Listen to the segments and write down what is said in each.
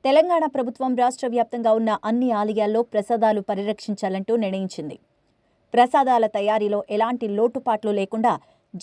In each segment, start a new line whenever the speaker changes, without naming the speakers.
తెలంగాణ ప్రభుత్వం రాష్ట్ర వ్యాప్తంగా ఉన్న అన్ని ఆలయాల్లో ప్రసాదాలు పరిరక్షించాలంటూ నిర్ణయించింది. ప్రసాదాల తయారీలో ఎలాంటి లోటుపాట్లు లేకుండా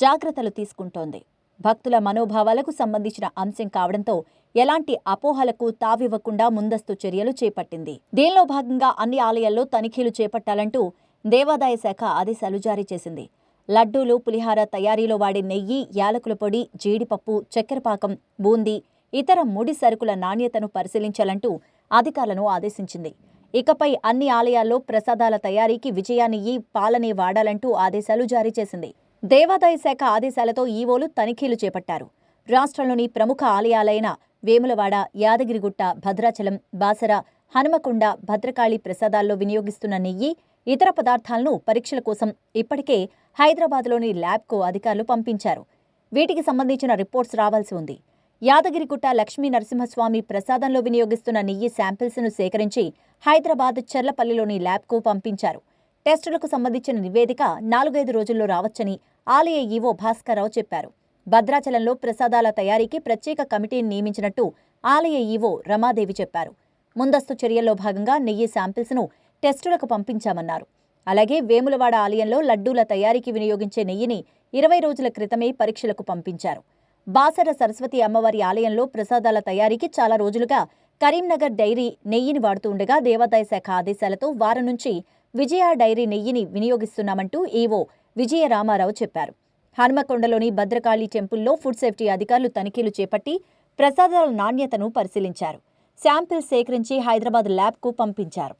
జాగ్రత్తలు తీసుకుంటోంది. భక్తుల మనోభావాలకు సంబంధించిన అంశం కావడంతో ఎలాంటి అపోహలకు తావివ్వకుండా ముందస్తు చర్యలు చేపట్టింది. దీనిలో భాగంగా అన్ని ఆలయాల్లో తనిఖీలు చేపట్టాలంటూ దేవాదాయ శాఖ ఆదేశాలు జారీ చేసింది. లడ్డూలు, పులిహార తయారీలో వాడే నెయ్యి, యాలకుల పొడి, జీడిపప్పు, చక్కెరపాకం, బూందీ, ఇతర ముడి సరుకుల నాణ్యతను పరిశీలించాలంటూ అధికారులను ఆదేశించింది. ఇకపై అన్ని ఆలయాల్లో ప్రసాదాల తయారీకి విజయ నెయ్యి, పాలనే వాడాలంటూ ఆదేశాలు జారీ చేసింది. దేవాదాయ శాఖ ఆదేశాలతో ఈవోలు తనిఖీలు చేపట్టారు. రాష్ట్రంలోని ప్రముఖ ఆలయాలైన వేములవాడ, యాదగిరిగుట్ట, భద్రాచలం, బాసర, హనుమకొండ, భద్రకాళి ప్రసాదాల్లో వినియోగిస్తున్న నెయ్యి, ఇతర పదార్థాలను పరీక్షల కోసం ఇప్పటికే హైదరాబాద్లోని ల్యాబ్కు అధికారులు పంపించారు. వీటికి సంబంధించిన రిపోర్ట్స్ రావాల్సి ఉంది. యాదగిరిగుట్ట లక్ష్మీ నరసింహస్వామి ప్రసాదంలో వినియోగిస్తున్న నెయ్యి శాంపిల్స్ను సేకరించి హైదరాబాద్ చెర్లపల్లిలోని ల్యాబ్కు పంపించారు. టెస్టులకు సంబంధించిన నివేదిక 4-5 రోజుల్లో రావచ్చని ఆలయ ఈవో భాస్కర్రావు చెప్పారు. భద్రాచలంలో ప్రసాదాల తయారీకి ప్రత్యేక కమిటీని నియమించినట్టు ఆలయ ఈవో రమాదేవి చెప్పారు. ముందస్తు చర్యల్లో భాగంగా నెయ్యి శాంపిల్స్ను టెస్టులకు పంపించామన్నారు. అలాగే వేములవాడ ఆలయంలో లడ్డూల తయారీకి వినియోగించే నెయ్యిని 20 రోజుల క్రితమే పరీక్షలకు పంపించారు. బాసర సరస్వతి అమ్మవారి ఆలయంలో ప్రసాదాల తయారీకి చాలా రోజులుగా కరీంనగర్ డైరీ నెయ్యిని వాడుతూ ఉండగా దేవాదాయ శాఖ ఆదేశాలతో వారం నుంచి విజయ డైరీ నెయ్యిని వినియోగిస్తున్నామంటూ ఈవో విజయ రామారావు చెప్పారు. హనుమకొండలోని భద్రకాళి టెంపుల్లో ఫుడ్ సేఫ్టీ అధికారులు తనిఖీలు చేపట్టి ప్రసాదాల నాణ్యతను పరిశీలించారు. శాంపిల్స్ సేకరించి హైదరాబాద్ ల్యాబ్కు పంపించారు.